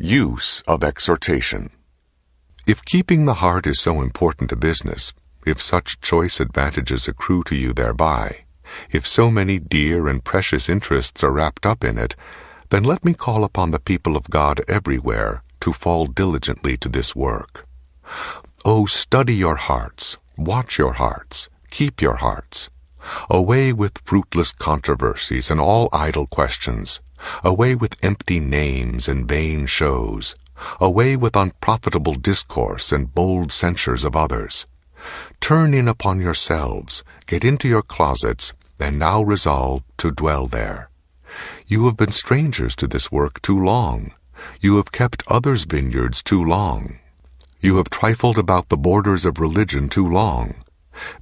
Use of exhortation. If keeping the heart is so important a business, if such choice advantages accrue to you thereby, if so many dear and precious interests are wrapped up in it, then let me call upon the people of God everywhere to fall diligently to this work. Oh, study your hearts, watch your hearts, keep your hearts. Away with fruitless controversies and all idle questions. Away with empty names and vain shows. Away with unprofitable discourse and bold censures of others. Turn in upon yourselves, get into your closets, and now resolve to dwell there. You have been strangers to this work too long. You have kept others' vineyards too long. You have trifled about the borders of religion too long.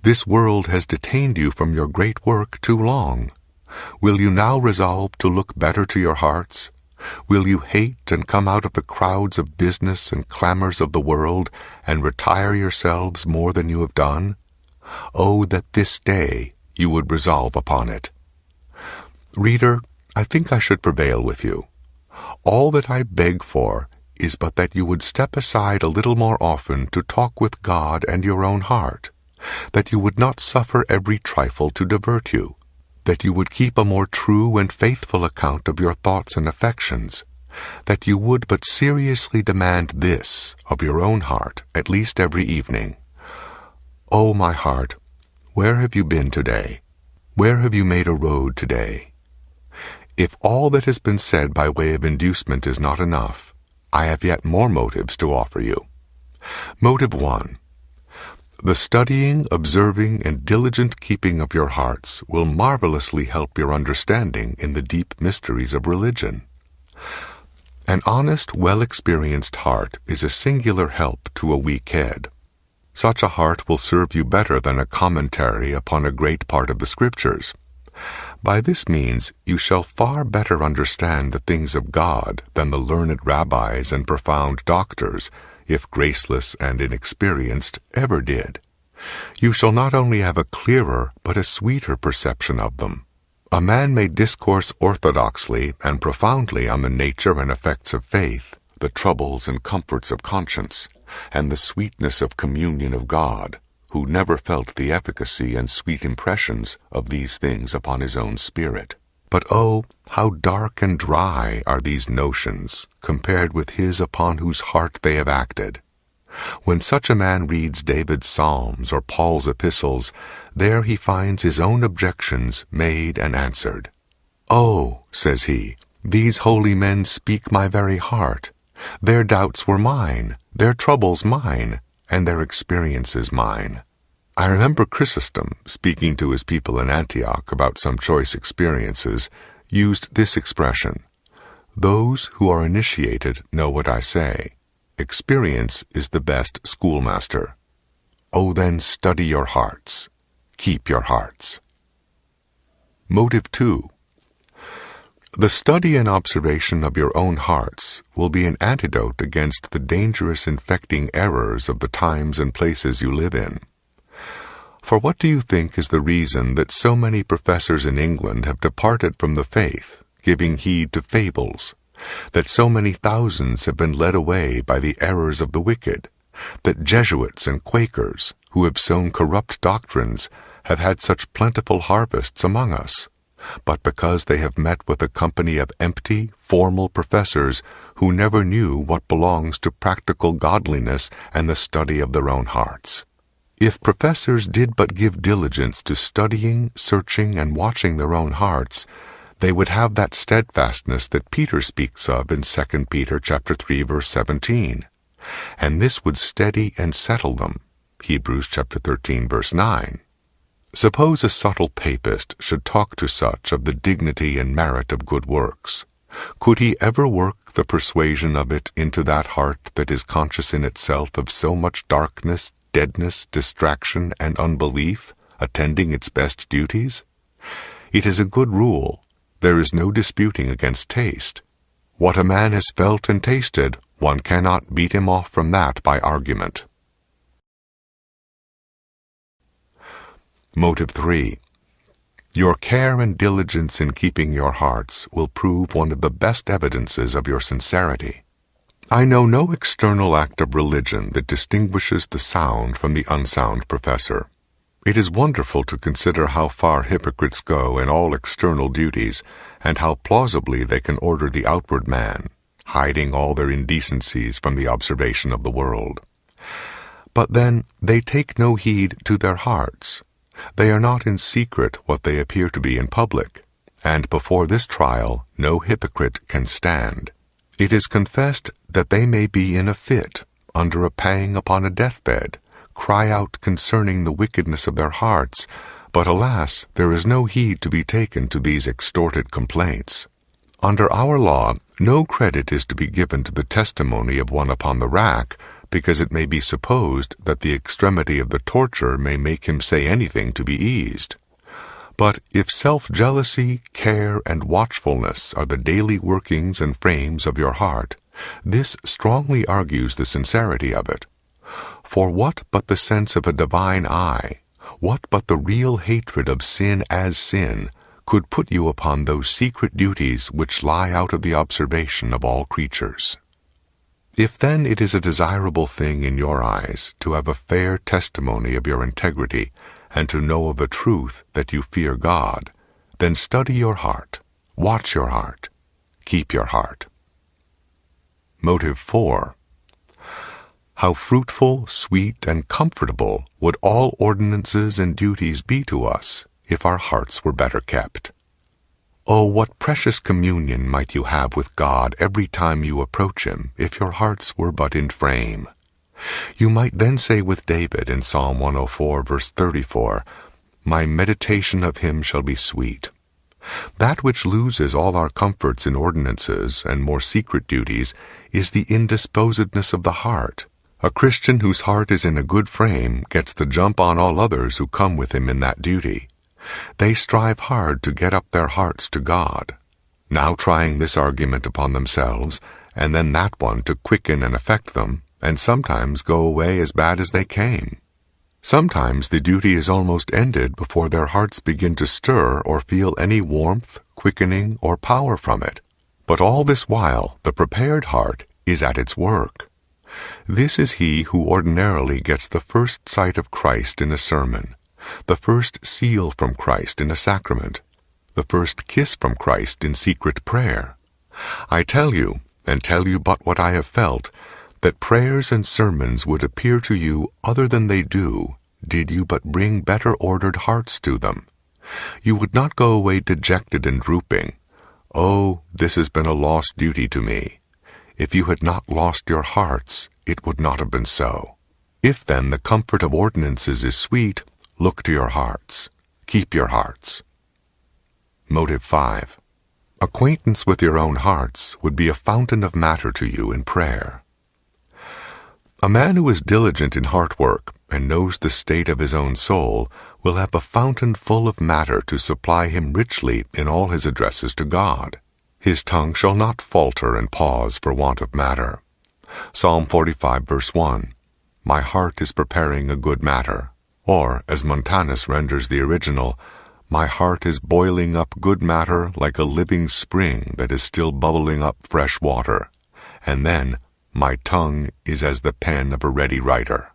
This world has detained you from your great work too long. Will you now resolve to look better to your hearts? Will you hate and come out of the crowds of business and clamors of the world and retire yourselves more than you have done? Oh, that this day you would resolve upon it. Reader, I think I should prevail with you. All that I beg for is but that you would step aside a little more often to talk with God and your own heart, that you would not suffer every trifle to divert you, that you would keep a more true and faithful account of your thoughts and affections, that you would but seriously demand this of your own heart at least every evening. Oh, my heart, where have you been today? Where have you made a road today? If all that has been said by way of inducement is not enough, I have yet more motives to offer you. Motive 1. The studying, observing, and diligent keeping of your hearts will marvelously help your understanding in the deep mysteries of religion. An honest, well-experienced heart is a singular help to a weak head. Such a heart will serve you better than a commentary upon a great part of the Scriptures. By this means you shall far better understand the things of God than the learned rabbis and profound doctors, if graceless and inexperienced, ever did. You shall not only have a clearer but a sweeter perception of them. A man may discourse orthodoxly and profoundly on the nature and effects of faith, the troubles and comforts of conscience, and the sweetness of communion of God, who never felt the efficacy and sweet impressions of these things upon his own spirit. But oh, how dark and dry are these notions compared with his upon whose heart they have acted. When such a man reads David's Psalms or Paul's epistles, there he finds his own objections made and answered. Oh, says he, these holy men speak my very heart. Their doubts were mine, their troubles mine, and their experiences mine. I remember Chrysostom, speaking to his people in Antioch about some choice experiences, used this expression: those who are initiated know what I say. Experience is the best schoolmaster. Oh, then study your hearts. Keep your hearts. Motive 2. The study and observation of your own hearts will be an antidote against the dangerous infecting errors of the times and places you live in. For what do you think is the reason that so many professors in England have departed from the faith, giving heed to fables, that so many thousands have been led away by the errors of the wicked, that Jesuits and Quakers, who have sown corrupt doctrines, have had such plentiful harvests among us, but because they have met with a company of empty, formal professors who never knew what belongs to practical godliness and the study of their own hearts. If professors did but give diligence to studying, searching, and watching their own hearts, they would have that steadfastness that Peter speaks of in 2 Peter chapter 3, verse 17, and this would steady and settle them, Hebrews chapter 13, verse 9. Suppose a subtle papist should talk to such of the dignity and merit of good works. Could he ever work the persuasion of it into that heart that is conscious in itself of so much darkness, deadness, distraction, and unbelief, attending its best duties? It is a good rule. There is no disputing against taste. What a man has felt and tasted, one cannot beat him off from that by argument. Motive 3. Your care and diligence in keeping your hearts will prove one of the best evidences of your sincerity. I know no external act of religion that distinguishes the sound from the unsound professor. It is wonderful to consider how far hypocrites go in all external duties, and how plausibly they can order the outward man, hiding all their indecencies from the observation of the world. But then they take no heed to their hearts. They are not in secret what they appear to be in public, and before this trial no hypocrite can stand. It is confessed that they may be in a fit, under a pang upon a deathbed, cry out concerning the wickedness of their hearts, but alas, there is no heed to be taken to these extorted complaints. Under our law, no credit is to be given to the testimony of one upon the rack, because it may be supposed that the extremity of the torture may make him say anything to be eased. But if self-jealousy, care, and watchfulness are the daily workings and frames of your heart, this strongly argues the sincerity of it. For what but the sense of a divine eye, what but the real hatred of sin as sin, could put you upon those secret duties which lie out of the observation of all creatures? If then it is a desirable thing in your eyes to have a fair testimony of your integrity, and to know of a truth that you fear God, then study your heart, watch your heart, keep your heart. Motive 4. How fruitful, sweet, and comfortable would all ordinances and duties be to us if our hearts were better kept. Oh, what precious communion might you have with God every time you approach Him, if your hearts were but in frame. You might then say with David in Psalm 104, verse 34, "My meditation of Him shall be sweet." That which loses all our comforts in ordinances and more secret duties is the indisposedness of the heart. A Christian whose heart is in a good frame gets the jump on all others who come with him in that duty. They strive hard to get up their hearts to God, now trying this argument upon themselves, and then that one to quicken and affect them, and sometimes go away as bad as they came. Sometimes the duty is almost ended before their hearts begin to stir or feel any warmth, quickening, or power from it. But all this while the prepared heart is at its work. This is he who ordinarily gets the first sight of Christ in a sermon, the first seal from Christ in a sacrament, the first kiss from Christ in secret prayer. I tell you, and tell you but what I have felt, that prayers and sermons would appear to you other than they do, did you but bring better ordered hearts to them. You would not go away dejected and drooping. Oh, this has been a lost duty to me. If you had not lost your hearts, it would not have been so. If then the comfort of ordinances is sweet, look to your hearts. Keep your hearts. Motive 5. Acquaintance with your own hearts would be a fountain of matter to you in prayer. A man who is diligent in heart work and knows the state of his own soul will have a fountain full of matter to supply him richly in all his addresses to God. His tongue shall not falter and pause for want of matter. Psalm 45, verse 1, "My heart is preparing a good matter." Or, as Montanus renders the original, "My heart is boiling up good matter like a living spring that is still bubbling up fresh water." And then, "My tongue is as the pen of a ready writer."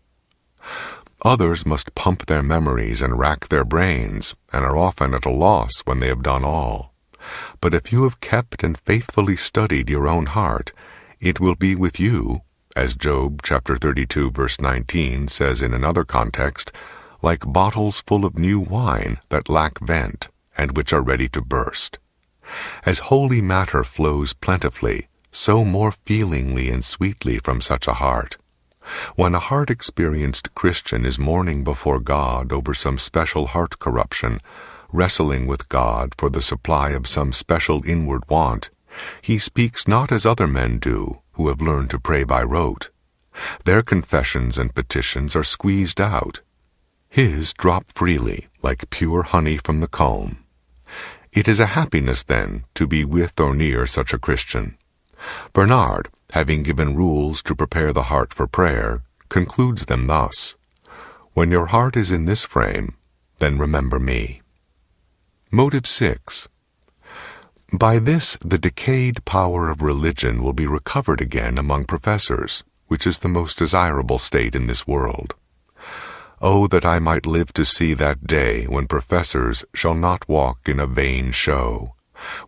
Others must pump their memories and rack their brains, and are often at a loss when they have done all. But if you have kept and faithfully studied your own heart, it will be with you, as Job chapter 32, verse 19 says in another context, like bottles full of new wine that lack vent, and which are ready to burst. As holy matter flows plentifully, so more feelingly and sweetly from such a heart. When a heart-experienced Christian is mourning before God over some special heart corruption, wrestling with God for the supply of some special inward want, he speaks not as other men do, who have learned to pray by rote. Their confessions and petitions are squeezed out. His drop freely, like pure honey from the comb. It is a happiness, then, to be with or near such a Christian. Bernard, having given rules to prepare the heart for prayer, concludes them thus: "When your heart is in this frame, then remember me." Motive 6. By this, the decayed power of religion will be recovered again among professors, which is the most desirable state in this world. Oh, that I might live to see that day when professors shall not walk in a vain show,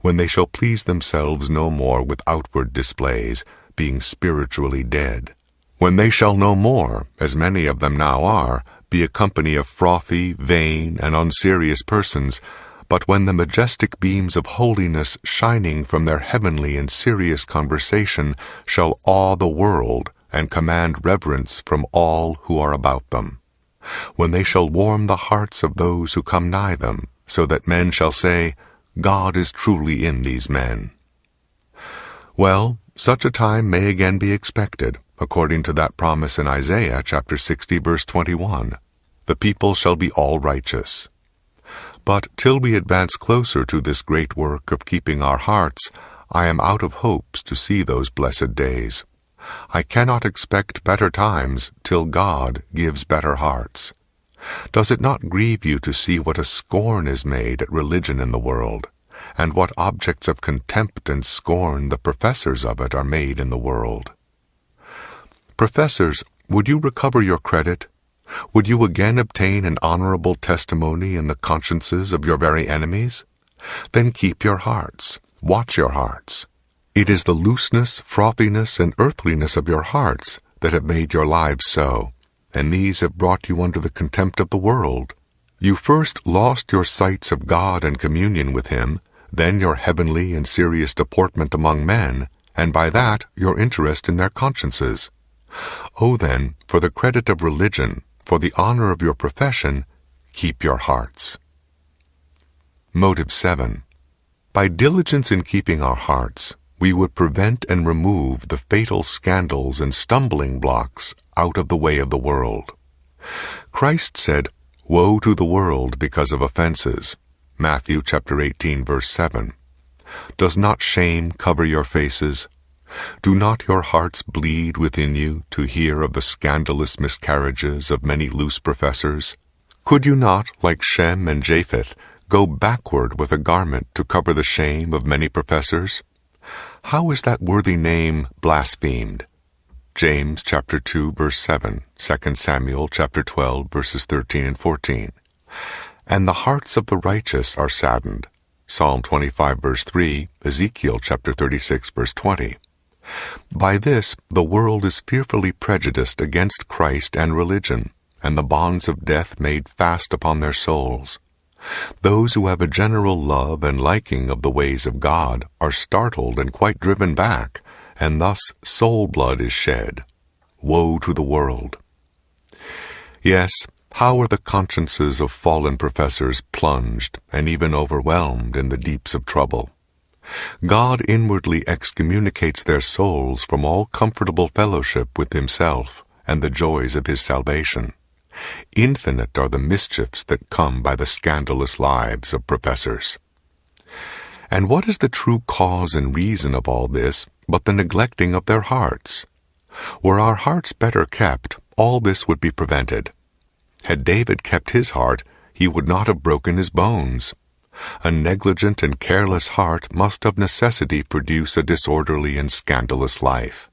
when they shall please themselves no more with outward displays, being spiritually dead, when they shall no more, as many of them now are, be a company of frothy, vain, and unserious persons, but when the majestic beams of holiness shining from their heavenly and serious conversation shall awe the world and command reverence from all who are about them, when they shall warm the hearts of those who come nigh them, so that men shall say, God is truly in these men. Well, such a time may again be expected, according to that promise in Isaiah chapter 60, verse 21. The people shall be all righteous. But till we advance closer to this great work of keeping our hearts, I am out of hopes to see those blessed days. I cannot expect better times till God gives better hearts. Does it not grieve you to see what a scorn is made at religion in the world, and what objects of contempt and scorn the professors of it are made in the world? Professors, would you recover your credit? Would you again obtain an honorable testimony in the consciences of your very enemies? Then keep your hearts, watch your hearts. It is the looseness, frothiness, and earthliness of your hearts that have made your lives so, and these have brought you under the contempt of the world. You first lost your sights of God and communion with Him, then your heavenly and serious deportment among men, and by that your interest in their consciences. Oh then, for the credit of religion, for the honor of your profession, keep your hearts. Motive 7. By diligence in keeping our hearts, we would prevent and remove the fatal scandals and stumbling blocks out of the way of the world. Christ said, Woe to the world because of offenses. Matthew chapter 18, verse 7. Does not shame cover your faces? Do not your hearts bleed within you to hear of the scandalous miscarriages of many loose professors? Could you not, like Shem and Japheth, go backward with a garment to cover the shame of many professors? How is that worthy name blasphemed? James chapter 2, verse 7, 2 Samuel chapter 12, verses 13 and 14. And the hearts of the righteous are saddened. Psalm 25, verse 3, Ezekiel chapter 36, verse 20. By this, the world is fearfully prejudiced against Christ and religion, and the bonds of death made fast upon their souls. Those who have a general love and liking of the ways of God are startled and quite driven back, and thus soul blood is shed. Woe to the world! Yes, how are the consciences of fallen professors plunged and even overwhelmed in the deeps of trouble! God inwardly excommunicates their souls from all comfortable fellowship with Himself and the joys of His salvation. Infinite are the mischiefs that come by the scandalous lives of professors. And what is the true cause and reason of all this but the neglecting of their hearts? Were our hearts better kept, all this would be prevented. Had David kept his heart, he would not have broken his bones. A negligent and careless heart must of necessity produce a disorderly and scandalous life.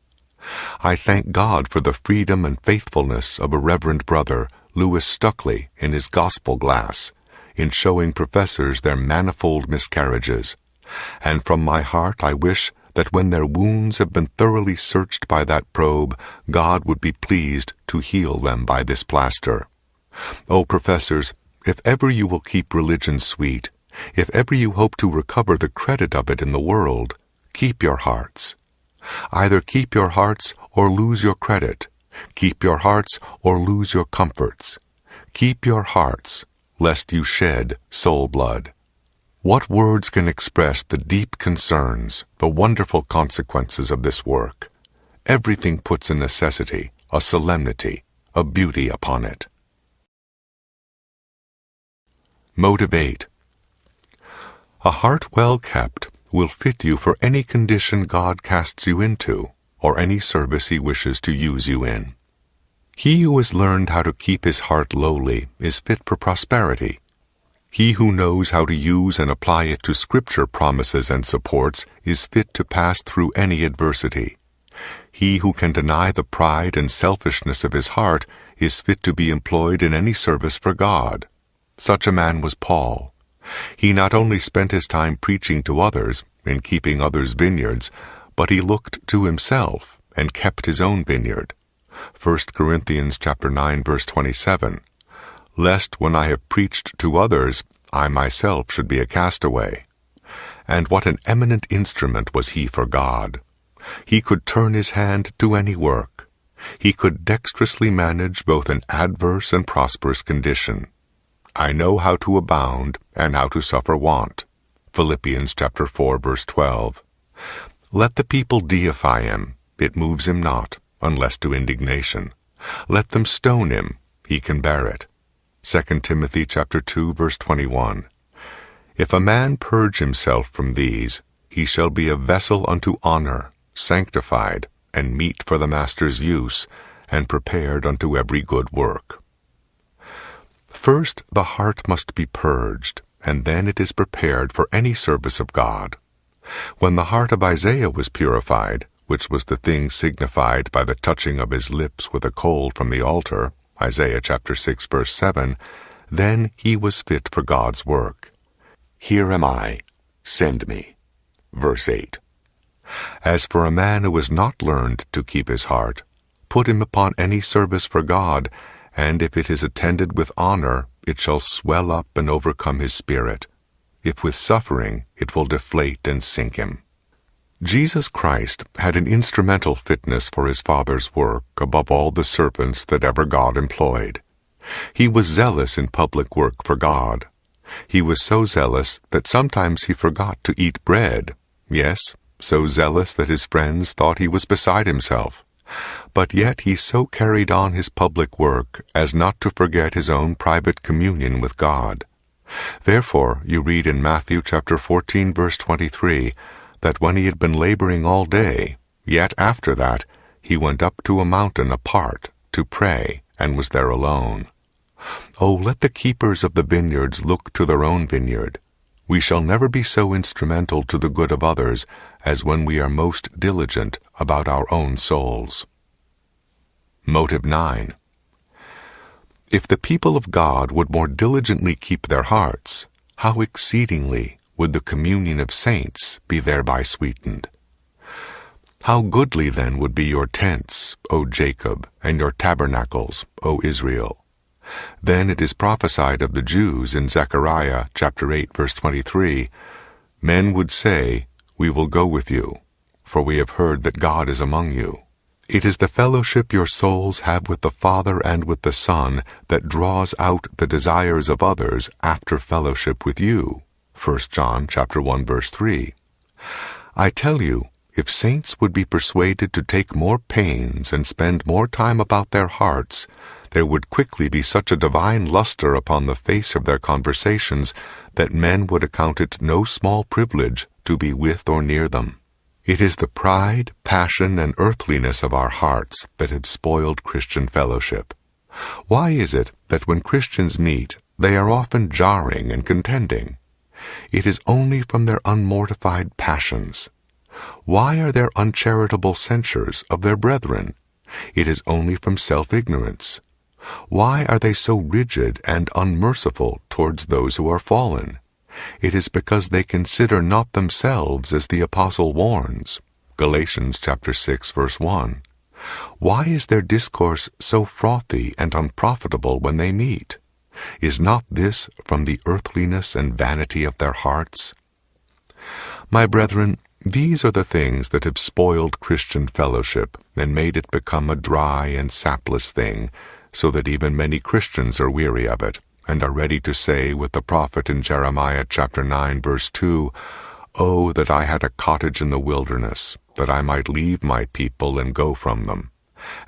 I thank God for the freedom and faithfulness of a reverend brother, Louis Stuckley, in his Gospel Glass, in showing professors their manifold miscarriages, and from my heart I wish that when their wounds have been thoroughly searched by that probe, God would be pleased to heal them by this plaster. O professors, if ever you will keep religion sweet, if ever you hope to recover the credit of it in the world, keep your hearts. Either keep your hearts or lose your credit. Keep your hearts or lose your comforts. Keep your hearts, lest you shed soul blood. What words can express the deep concerns, the wonderful consequences of this work? Everything puts a necessity, a solemnity, a beauty upon it. Motive 8. A heart well kept will fit you for any condition God casts you into, or any service He wishes to use you in. He who has learned how to keep his heart lowly is fit for prosperity. He who knows how to use and apply it to Scripture promises and supports is fit to pass through any adversity. He who can deny the pride and selfishness of his heart is fit to be employed in any service for God. Such a man was Paul. He not only spent his time preaching to others, in keeping others' vineyards, but he looked to himself and kept his own vineyard. 1 Corinthians chapter 9, verse 27. Lest when I have preached to others, I myself should be a castaway. And what an eminent instrument was he for God! He could turn his hand to any work. He could dexterously manage both an adverse and prosperous condition. I know how to abound and how to suffer want. Philippians chapter 4, verse 12. Let the people deify him, it moves him not, unless to indignation. Let them stone him, he can bear it. 2 Timothy chapter 2, verse 21. If a man purge himself from these, he shall be a vessel unto honor, sanctified, and meet for the master's use, and prepared unto every good work. First, the heart must be purged, and then it is prepared for any service of God. When the heart of Isaiah was purified, which was the thing signified by the touching of his lips with a coal from the altar, Isaiah chapter 6, verse 7, then he was fit for God's work. Here am I, send me. Verse 8. As for a man who has not learned to keep his heart, put him upon any service for God, and if it is attended with honor, it shall swell up and overcome his spirit. If with suffering, it will deflate and sink him. Jesus Christ had an instrumental fitness for his Father's work above all the servants that ever God employed. He was zealous in public work for God. He was so zealous that sometimes he forgot to eat bread. Yes, so zealous that his friends thought he was beside himself. But yet he so carried on his public work as not to forget his own private communion with God. Therefore, you read in Matthew chapter 14, verse 23, that when he had been laboring all day, yet after that he went up to a mountain apart to pray, and was there alone. Oh, let the keepers of the vineyards look to their own vineyard. We shall never be so instrumental to the good of others as when we are most diligent about our own souls. Motive 9. If the people of God would more diligently keep their hearts, how exceedingly would the communion of saints be thereby sweetened. How goodly then would be your tents, O Jacob, and your tabernacles, O Israel. Then it is prophesied of the Jews in Zechariah chapter 8, verse 23, Men would say, We will go with you, for we have heard that God is among you. It is the fellowship your souls have with the Father and with the Son that draws out the desires of others after fellowship with you. 1 John chapter 1, verse 3. I tell you, if saints would be persuaded to take more pains and spend more time about their hearts, there would quickly be such a divine luster upon the face of their conversations that men would account it no small privilege to be with or near them. It is the pride, passion, and earthliness of our hearts that have spoiled Christian fellowship. Why is it that when Christians meet, they are often jarring and contending? It is only from their unmortified passions. Why are there uncharitable censures of their brethren? It is only from self-ignorance. Why are they so rigid and unmerciful towards those who are fallen? It is because they consider not themselves as the apostle warns. Galatians chapter 6, verse 1. Why is their discourse so frothy and unprofitable when they meet? Is not this from the earthliness and vanity of their hearts? My brethren, these are the things that have spoiled Christian fellowship and made it become a dry and sapless thing, so that even many Christians are weary of it, and are ready to say with the prophet in Jeremiah chapter 9, verse 2, Oh, that I had a cottage in the wilderness, that I might leave my people and go from them.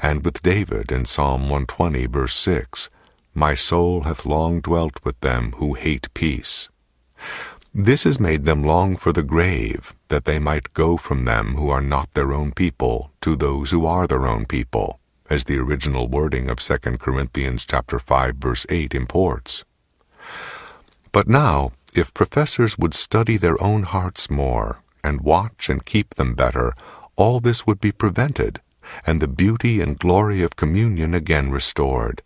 And with David in Psalm 120, verse 6, My soul hath long dwelt with them who hate peace. This has made them long for the grave, that they might go from them who are not their own people to those who are their own people, as the original wording of 2 Corinthians chapter 5, verse 8 imports. But now, if professors would study their own hearts more, and watch and keep them better, all this would be prevented, and the beauty and glory of communion again restored.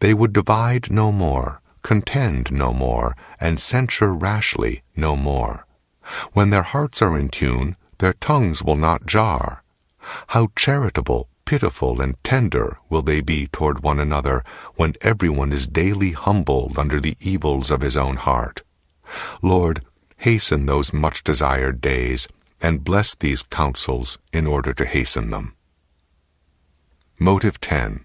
They would divide no more, contend no more, and censure rashly no more. When their hearts are in tune, their tongues will not jar. How charitable, pitiful, and tender will they be toward one another, when everyone is daily humbled under the evils of his own heart. Lord, hasten those much-desired days, and bless these counsels in order to hasten them. Motive 10.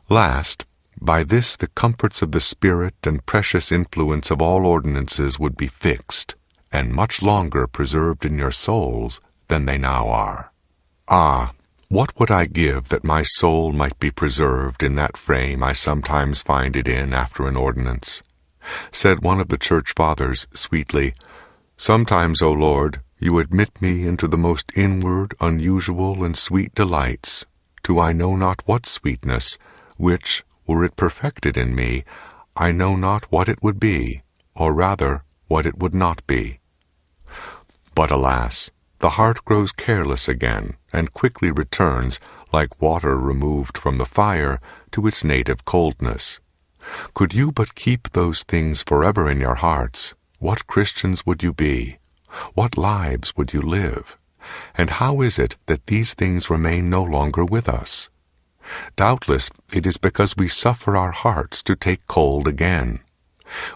Last, by this the comforts of the Spirit and precious influence of all ordinances would be fixed, and much longer preserved in your souls than they now are. Ah, what would I give that my soul might be preserved in that frame I sometimes find it in after an ordinance? Said one of the church fathers sweetly, "Sometimes, O Lord, you admit me into the most inward, unusual, and sweet delights, to I know not what sweetness, which, were it perfected in me, I know not what it would be, or rather what it would not be." But alas, the heart grows careless again, and quickly returns, like water removed from the fire, to its native coldness. Could you but keep those things forever in your hearts, what Christians would you be? What lives would you live? And how is it that these things remain no longer with us? Doubtless it is because we suffer our hearts to take cold again.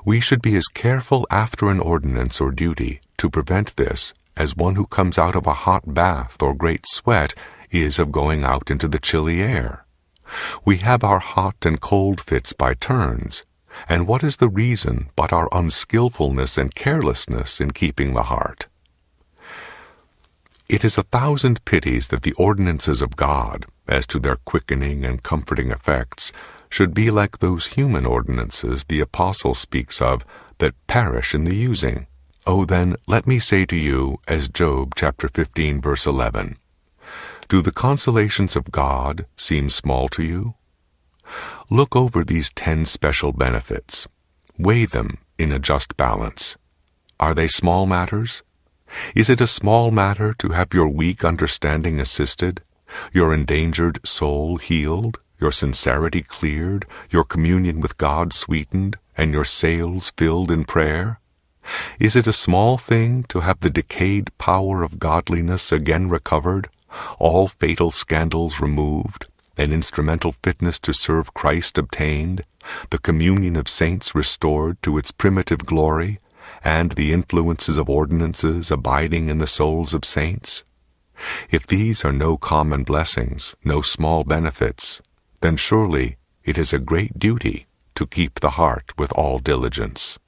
We should be as careful after an ordinance or duty to prevent this as one who comes out of a hot bath or great sweat is of going out into the chilly air. We have our hot and cold fits by turns, and what is the reason but our unskillfulness and carelessness in keeping the heart? It is 1,000 pities that the ordinances of God, as to their quickening and comforting effects, should be like those human ordinances the Apostle speaks of that perish in the using. Oh, then, let me say to you, as Job chapter 15, verse 11, do the consolations of God seem small to you? Look over these 10 special benefits. Weigh them in a just balance. Are they small matters? Is it a small matter to have your weak understanding assisted, your endangered soul healed, your sincerity cleared, your communion with God sweetened, and your sails filled in prayer? Is it a small thing to have the decayed power of godliness again recovered, all fatal scandals removed, an instrumental fitness to serve Christ obtained, the communion of saints restored to its primitive glory, and the influences of ordinances abiding in the souls of saints? If these are no common blessings, no small benefits, then surely it is a great duty to keep the heart with all diligence.